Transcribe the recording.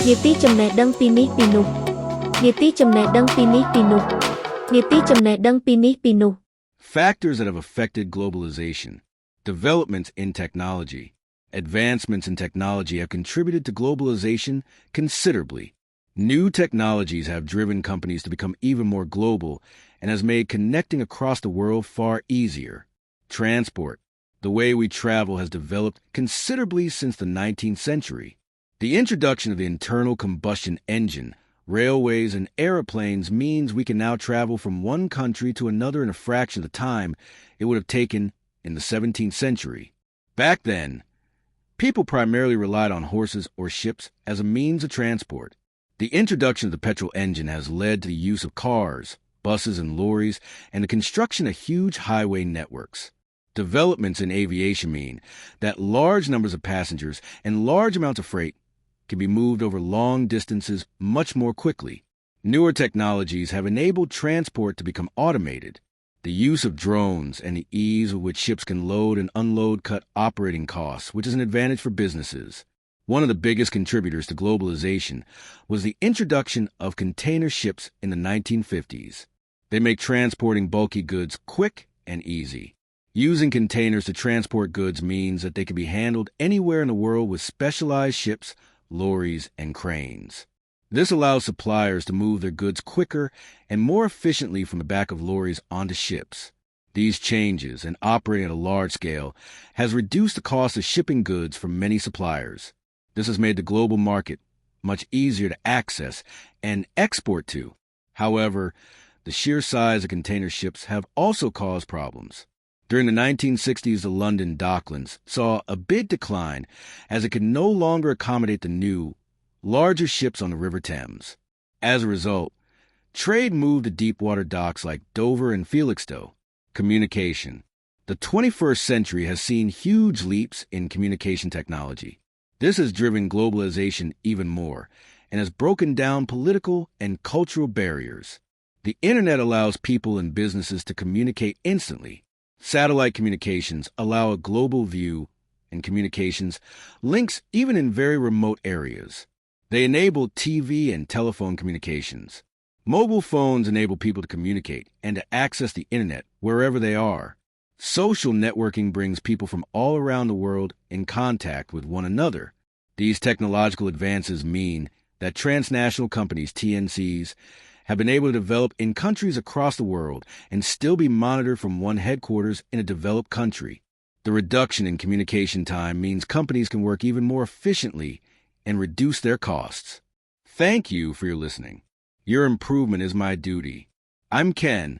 Nghiệp tí chấm nè đăng pini pinu. Nghiệp tí chấm nè đăng pini pinu. Nghiệp tí chấm nè đăng pini pinu. Factors that have affected globalization. Developments in technology. Advancements in technology have contributed to globalization considerably. New technologies have driven companies to become even more global and has made connecting across the world far easier. Transport. The way we travel has developed considerably since the 19th century. The introduction of the internal combustion engine, railways, and aeroplanes means we can now travel from one country to another in a fraction of the time it would have taken in the 17th century. Back then, people primarily relied on horses or ships as a means of transport. The introduction of the petrol engine has led to the use of cars, buses, and lorries, and the construction of huge highway networks. Developments in aviation mean that large numbers of passengers and large amounts of freight can be moved over long distances much more quickly. Newer technologies have enabled transport to become automated. The use of drones and the ease with which ships can load and unload cut operating costs, which is an advantage for businesses. One of the biggest contributors to globalization was the introduction of container ships in the 1950s. They make transporting bulky goods quick and easy. Using containers to transport goods means that they can be handled anywhere in the world with specialized ships, lorries, and cranes. This allows suppliers to move their goods quicker and more efficiently from the back of lorries onto ships. These changes, and operating at a large scale, has reduced the cost of shipping goods for many suppliers. This has made the global market much easier to access and export to. However, the sheer size of container ships have also caused problems. During the 1960s, the London Docklands saw a big decline as it could no longer accommodate the new, larger ships on the River Thames. As a result, trade moved to deep-water docks like Dover and Felixstowe. Communication. The 21st century has seen huge leaps in communication technology. This has driven globalization even more and has broken down political and cultural barriers. The Internet allows people and businesses to communicate instantly. Satellite communications allow a global view and communications links even in very remote areas. They enable TV and telephone communications. Mobile phones enable people to communicate and to access the Internet wherever they are. Social networking brings people from all around the world in contact with one another. These technological advances mean that transnational companies, TNCs, have been able to develop in countries across the world and still be monitored from one headquarters in a developed country. The reduction in communication time means companies can work even more efficiently and reduce their costs. Thank you for your listening. Your improvement is my duty. I'm Ken,